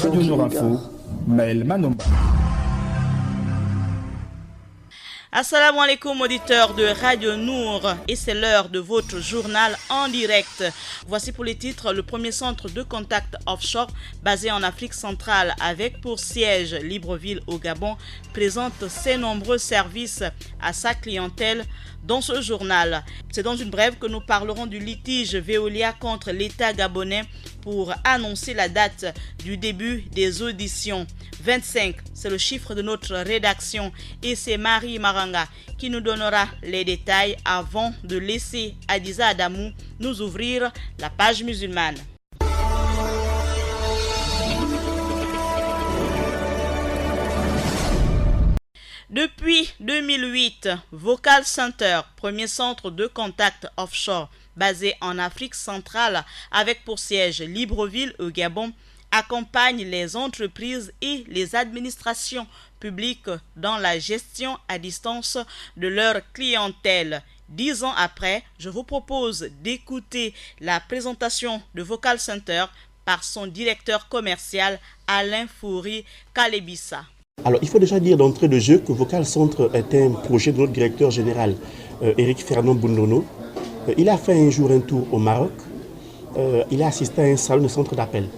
Radio Nour Info, Maël Manomba. Assalamu alaikum auditeurs de Radio Nour, et c'est l'heure de votre journal en direct. Voici pour les titres: le premier centre de contact offshore basé en Afrique centrale avec pour siège Libreville au Gabon présente ses nombreux services à sa clientèle. Dans ce journal, c'est dans une brève que nous parlerons du litige Veolia contre l'État gabonais pour annoncer la date du début des auditions. 25, c'est le chiffre de notre rédaction et c'est Marie Maranga qui nous donnera les détails avant de laisser Adiza Adamou nous ouvrir la page musulmane. Depuis 2008, Vocal Center, premier centre de contact offshore basé en Afrique centrale avec pour siège Libreville au Gabon, accompagne les entreprises et les administrations publiques dans la gestion à distance de leur clientèle. 10 ans après, je vous propose d'écouter la présentation de Vocal Center par son directeur commercial Alain Foury Kalebissa. Alors, il faut déjà dire d'entrée de jeu que Vocal Centre est un projet de notre directeur général, Éric Fernand Bundono. Il a fait un jour un tour au Maroc. Il a assisté à un salon de centre d'appel.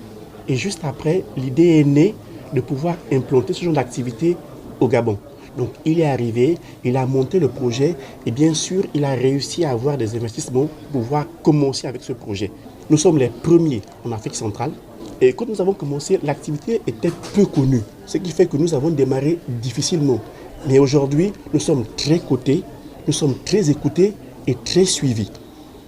Et juste après, l'idée est née de pouvoir implanter ce genre d'activité au Gabon. Donc, il est arrivé, il a monté le projet et bien sûr, il a réussi à avoir des investissements pour pouvoir commencer avec ce projet. Nous sommes les premiers en Afrique centrale. Et quand nous avons commencé, l'activité était peu connue, ce qui fait que nous avons démarré difficilement. Mais aujourd'hui, nous sommes très cotés, nous sommes très écoutés et très suivis.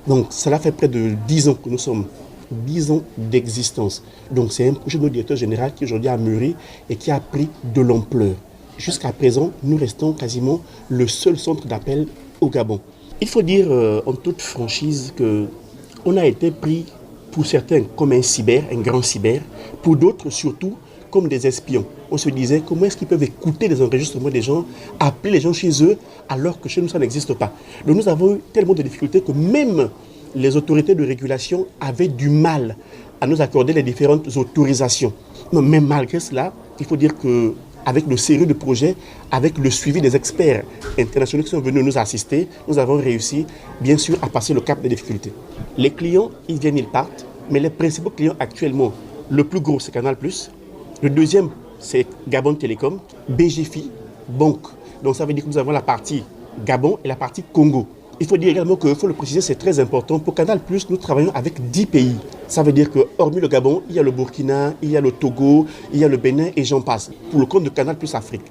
Donc cela fait près de 10 ans que nous sommes, 10 ans d'existence. Donc c'est un projet de notre directeur général qui aujourd'hui a mûri et qui a pris de l'ampleur. Jusqu'à présent, nous restons quasiment le seul centre d'appel au Gabon. Il faut dire en toute franchise qu'on a été pris pour certains comme un grand cyber, pour d'autres surtout comme des espions. On se disait comment est-ce qu'ils peuvent écouter les enregistrements des gens, appeler les gens chez eux alors que chez nous ça n'existe pas. Donc nous avons eu tellement de difficultés que même les autorités de régulation avaient du mal à nous accorder les différentes autorisations. Mais malgré cela, il faut dire que avec le sérieux du projet, avec le suivi des experts internationaux qui sont venus nous assister, nous avons réussi, bien sûr, à passer le cap des difficultés. Les clients, ils viennent, ils partent, mais les principaux clients actuellement, le plus gros, c'est Canal+. Le deuxième, c'est Gabon Télécom, BGFI, Banque. Donc ça veut dire que nous avons la partie Gabon et la partie Congo. Il faut dire également qu'il faut le préciser, c'est très important. Pour Canal+, nous travaillons avec 10 pays. Ça veut dire que, hormis le Gabon, il y a le Burkina, il y a le Togo, il y a le Bénin et j'en passe. Pour le compte de Canal+ Afrique.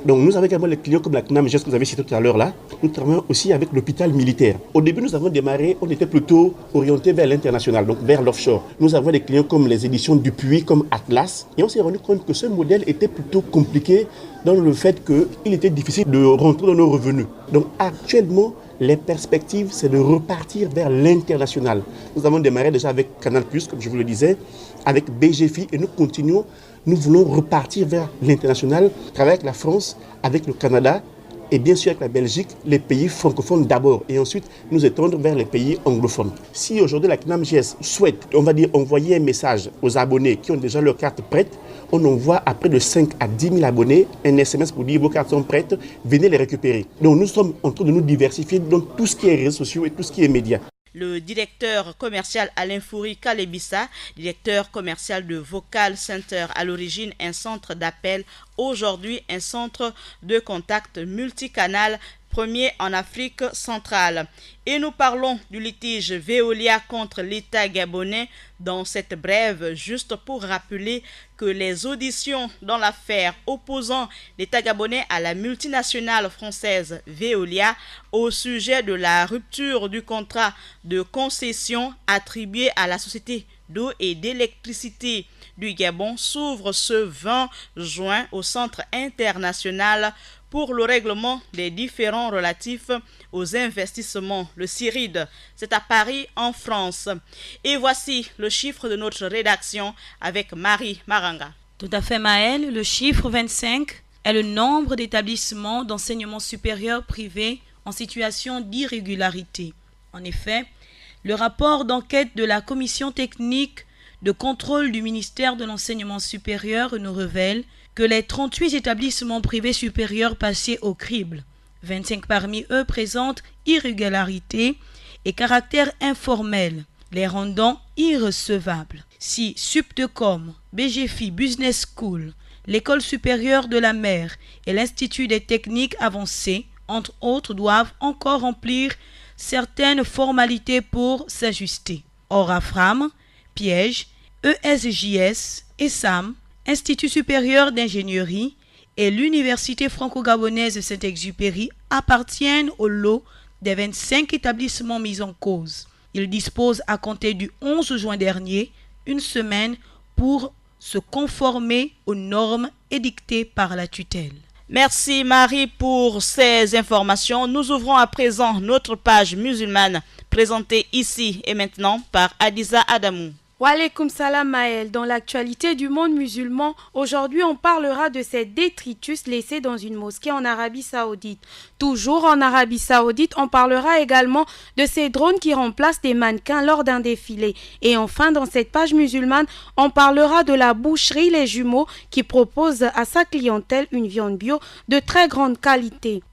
Donc nous avons également les clients comme la CNAM, que vous avez cité tout à l'heure là. Nous travaillons aussi avec l'hôpital militaire. Au début, nous avons démarré, on était plutôt orienté vers l'international, donc vers l'offshore. Nous avons des clients comme les éditions Dupuis, comme Atlas. Et on s'est rendu compte que ce modèle était plutôt compliqué dans le fait qu'il était difficile de rentrer dans nos revenus. Donc actuellement, les perspectives, c'est de repartir vers l'international. Nous avons démarré déjà avec Canal+, comme je vous le disais, avec BGFI et nous continuons. Nous voulons repartir vers l'international, travailler avec la France, avec le Canada et bien sûr avec la Belgique, les pays francophones d'abord et ensuite nous étendre vers les pays anglophones. Si aujourd'hui la CNAMGS souhaite, on va dire, envoyer un message aux abonnés qui ont déjà leur carte prête, on envoie à près de 5 à 10 000 abonnés un SMS pour dire vos cartes sont prêtes, venez les récupérer. Donc nous sommes en train de nous diversifier dans tout ce qui est réseaux sociaux et tout ce qui est médias. Le directeur commercial Alain Foury Kalebissa, directeur commercial de Vocal Center, à l'origine un centre d'appel, aujourd'hui un centre de contact multicanal, premier en Afrique centrale. Et nous parlons du litige Veolia contre l'État gabonais dans cette brève, juste pour rappeler que les auditions dans l'affaire opposant l'État gabonais à la multinationale française Veolia au sujet de la rupture du contrat de concession attribué à la société d'eau et d'électricité du Gabon s'ouvrent ce 20 juin au Centre international pour le règlement des différends relatifs aux investissements, le CIRID. C'est à Paris, en France. Et voici le chiffre de notre rédaction avec Marie Maranga. Tout à fait, Maëlle. Le chiffre 25 est le nombre d'établissements d'enseignement supérieur privés en situation d'irrégularité. En effet, le rapport d'enquête de la commission technique de contrôle du ministère de l'Enseignement supérieur nous révèle que les 38 établissements privés supérieurs passés au crible, 25 parmi eux présentent irrégularités et caractère informel, les rendant irrecevables. Si Suptecom, BGFI Business School, l'École supérieure de la mer et l'Institut des techniques avancées, entre autres, doivent encore remplir certaines formalités pour s'ajuster. Orafram, Piège, ESJS, ESAM, Institut supérieur d'ingénierie et l'Université franco-gabonaise Saint-Exupéry appartiennent au lot des 25 établissements mis en cause. Ils disposent à compter du 11 juin dernier une semaine pour se conformer aux normes édictées par la tutelle. Merci Marie pour ces informations. Nous ouvrons à présent notre page musulmane présentée ici et maintenant par Adiza Adamou. Wa alaykoum salam Maël. Dans l'actualité du monde musulman, aujourd'hui on parlera de ces détritus laissés dans une mosquée en Arabie Saoudite. Toujours en Arabie Saoudite, on parlera également de ces drones qui remplacent des mannequins lors d'un défilé. Et enfin, dans cette page musulmane, on parlera de la boucherie Les Jumeaux qui propose à sa clientèle une viande bio de très grande qualité.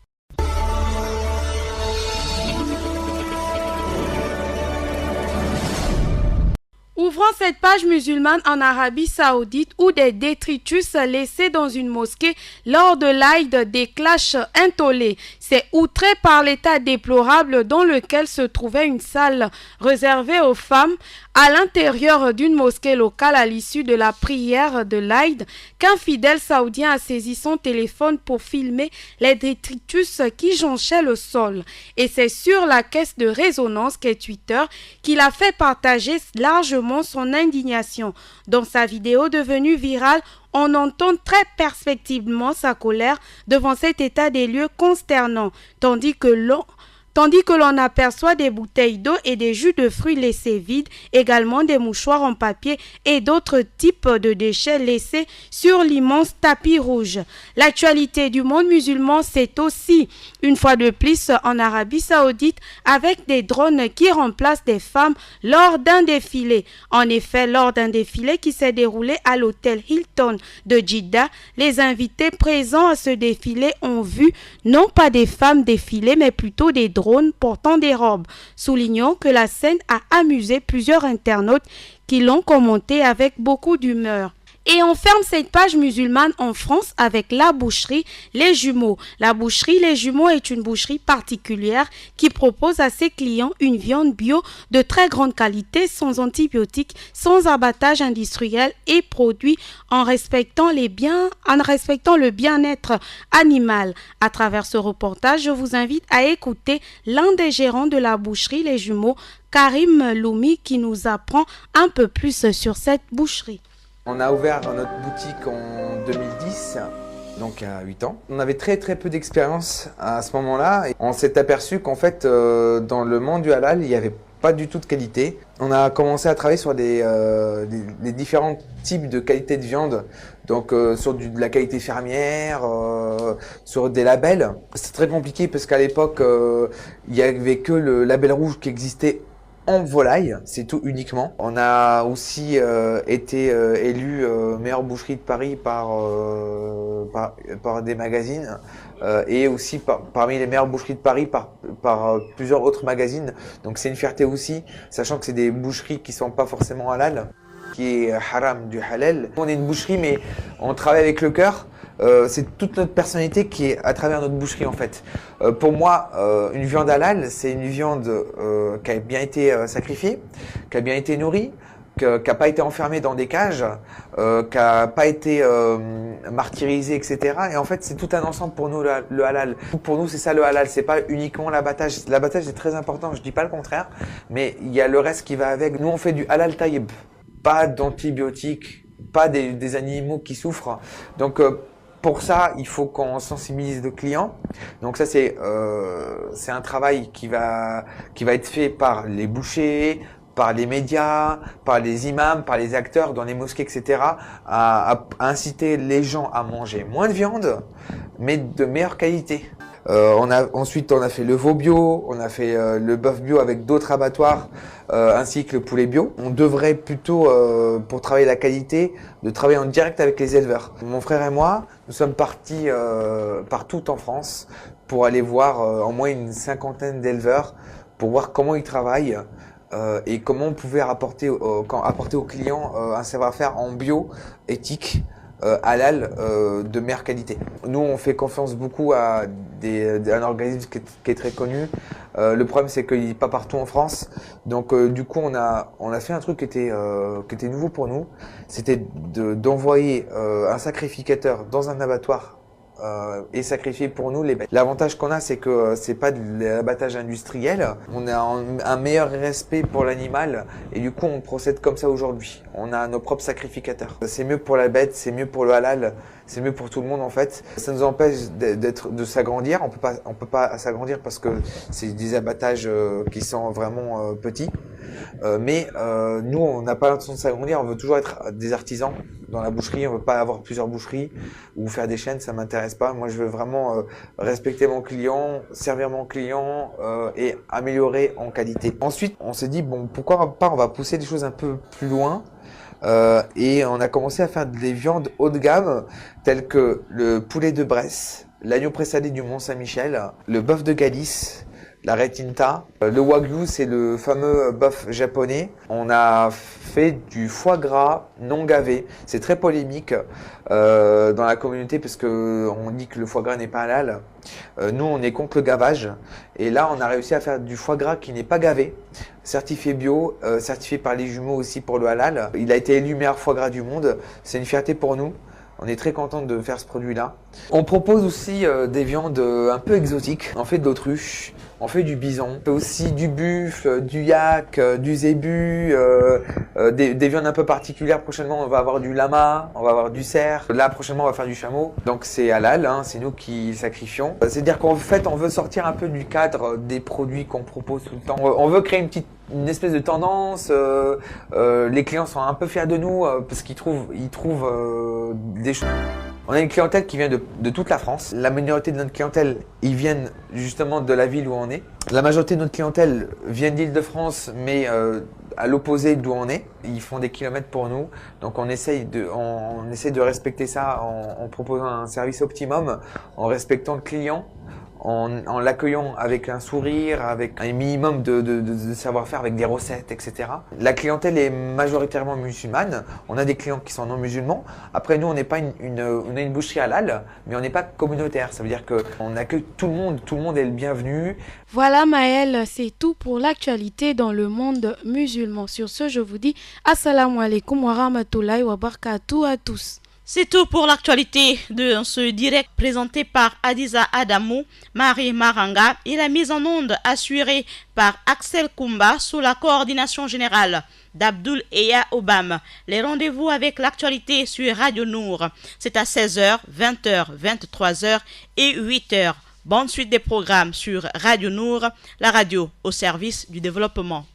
Ouvrons cette page musulmane en Arabie Saoudite où des détritus laissés dans une mosquée lors de l'Aïd déclenchent un tollé. C'est outré par l'état déplorable dans lequel se trouvait une salle réservée aux femmes à l'intérieur d'une mosquée locale à l'issue de la prière de l'Aïd qu'un fidèle saoudien a saisi son téléphone pour filmer les détritus qui jonchaient le sol. Et c'est sur la caisse de résonance qu'est Twitter qu'il a fait partager largement son indignation. Dans sa vidéo devenue virale, on entend très perspectivement sa colère devant cet état des lieux consternant, tandis que l'on aperçoit des bouteilles d'eau et des jus de fruits laissés vides, également des mouchoirs en papier et d'autres types de déchets laissés sur l'immense tapis rouge. L'actualité du monde musulman, c'est aussi, une fois de plus, en Arabie Saoudite, avec des drones qui remplacent des femmes lors d'un défilé. En effet, lors d'un défilé qui s'est déroulé à l'hôtel Hilton de Jeddah, les invités présents à ce défilé ont vu non pas des femmes défiler, mais plutôt des drones portant des robes, soulignant que la scène a amusé plusieurs internautes qui l'ont commenté avec beaucoup d'humeur. Et on ferme cette page musulmane en France avec la boucherie Les Jumeaux. La boucherie Les Jumeaux est une boucherie particulière qui propose à ses clients une viande bio de très grande qualité, sans antibiotiques, sans abattage industriel et produit en respectant le bien-être animal. À travers ce reportage, je vous invite à écouter l'un des gérants de la boucherie Les Jumeaux, Karim Loumi, qui nous apprend un peu plus sur cette boucherie. On a ouvert notre boutique en 2010, donc à 8 ans. On avait très peu d'expérience à ce moment-là. Et on s'est aperçu qu'en fait, dans le monde du halal, il n'y avait pas du tout de qualité. On a commencé à travailler sur les différents types de qualité de viande, donc sur de la qualité fermière, sur des labels. C'est très compliqué parce qu'à l'époque, il n'y avait que le label rouge qui existait en volaille, c'est tout uniquement. On a aussi été élu meilleure boucherie de Paris par des magazines et aussi parmi les meilleures boucheries de Paris par plusieurs autres magazines. Donc c'est une fierté aussi, sachant que c'est des boucheries qui sont pas forcément halal, qui est haram du halal. On est une boucherie mais on travaille avec le cœur. C'est toute notre personnalité qui est à travers notre boucherie en fait. Pour moi, une viande halal, c'est une viande qui a bien été sacrifiée, qui a bien été nourrie, qui n'a pas été enfermée dans des cages, qui n'a pas été martyrisée, etc. Et en fait, c'est tout un ensemble pour nous le halal. Pour nous, c'est ça le halal. C'est pas uniquement l'abattage. L'abattage est très important. Je dis pas le contraire, mais il y a le reste qui va avec. Nous, on fait du halal taïb, pas d'antibiotiques, pas des animaux qui souffrent. Donc pour ça, il faut qu'on sensibilise le client. Donc ça, c'est un travail qui va être fait par les bouchers, par les médias, par les imams, par les acteurs dans les mosquées, etc. à inciter les gens à manger moins de viande, mais de meilleure qualité. Ensuite, on a fait le veau bio, on a fait le bœuf bio avec d'autres abattoirs, ainsi que le poulet bio. On devrait plutôt, pour travailler la qualité, de travailler en direct avec les éleveurs. Mon frère et moi, nous sommes partis partout en France pour aller voir en moins une 50aine d'éleveurs pour voir comment ils travaillent et comment on pouvait apporter aux clients un savoir-faire en bio, éthique, halal, de meilleure qualité. Nous, on fait confiance beaucoup à un organisme qui est très connu. Le problème, c'est qu'il n'est pas partout en France. Donc, du coup, on a fait un truc qui était nouveau pour nous. C'était d'envoyer un sacrificateur dans un abattoir et sacrifier pour nous les bêtes. L'avantage qu'on a, c'est que c'est pas de l'abattage industriel. On a un meilleur respect pour l'animal et du coup, on procède comme ça aujourd'hui. On a nos propres sacrificateurs. C'est mieux pour la bête, c'est mieux pour le halal, c'est mieux pour tout le monde en fait. Ça nous empêche de s'agrandir. On peut pas s'agrandir parce que c'est des abattages qui sont vraiment petits. Mais nous, on n'a pas l'intention de s'agrandir. On veut toujours être des artisans dans la boucherie. On veut pas avoir plusieurs boucheries ou faire des chaînes. Ça m'intéresse pas. Moi, je veux vraiment respecter mon client, servir mon client et améliorer en qualité. Ensuite, on s'est dit bon, pourquoi pas on va pousser des choses un peu plus loin. Et on a commencé à faire des viandes haut de gamme telles que le poulet de Bresse, l'agneau présalé du Mont-Saint-Michel, le bœuf de Galice, la retinta, le wagyu, c'est le fameux bœuf japonais. On a fait du foie gras non gavé. C'est très polémique dans la communauté parce que on dit que le foie gras n'est pas halal. Nous, on est contre le gavage. Et là, on a réussi à faire du foie gras qui n'est pas gavé, certifié bio, certifié par les jumeaux aussi pour le halal. Il a été élu meilleur foie gras du monde. C'est une fierté pour nous. On est très content de faire ce produit-là. On propose aussi des viandes un peu exotiques. On fait de l'autruche, on fait du bison, on fait aussi du buffle, du yak, du zébu, des viandes un peu particulières. Prochainement, on va avoir du lama, on va avoir du cerf. Là, prochainement, on va faire du chameau. Donc, c'est halal, hein, c'est nous qui sacrifions. C'est-à-dire qu'en fait, on veut sortir un peu du cadre des produits qu'on propose tout le temps. On veut créer une espèce de tendance. Les clients sont un peu fiers de nous parce qu'ils trouvent des choses. On a une clientèle qui vient de toute la France. La minorité de notre clientèle, ils viennent justement de la ville où on est. La majorité de notre clientèle vient d'Île-de-France, mais à l'opposé d'où on est. Ils font des kilomètres pour nous. Donc on essaye de respecter ça en proposant un service optimum, en respectant le client, en l'accueillant avec un sourire, avec un minimum de savoir-faire, avec des recettes, etc. La clientèle est majoritairement musulmane. On a des clients qui sont non musulmans. Après, nous, on n'est pas on a une boucherie halal, mais on n'est pas communautaire. Ça veut dire qu'on accueille tout le monde. Tout le monde est le bienvenu. Voilà Maëlle, c'est tout pour l'actualité dans le monde musulman. Sur ce, je vous dis assalamu alaikum wa rahmatullahi wa barakatuh à tous. C'est tout pour l'actualité de ce direct présenté par Adiza Adamou, Marie Maranga et la mise en onde assurée par Axel Kumba sous la coordination générale d'Abdoul Eya Obam. Les rendez-vous avec l'actualité sur Radio Nour, c'est à 16h, 20h, 23h et 8h. Bonne suite des programmes sur Radio Nour, la radio au service du développement.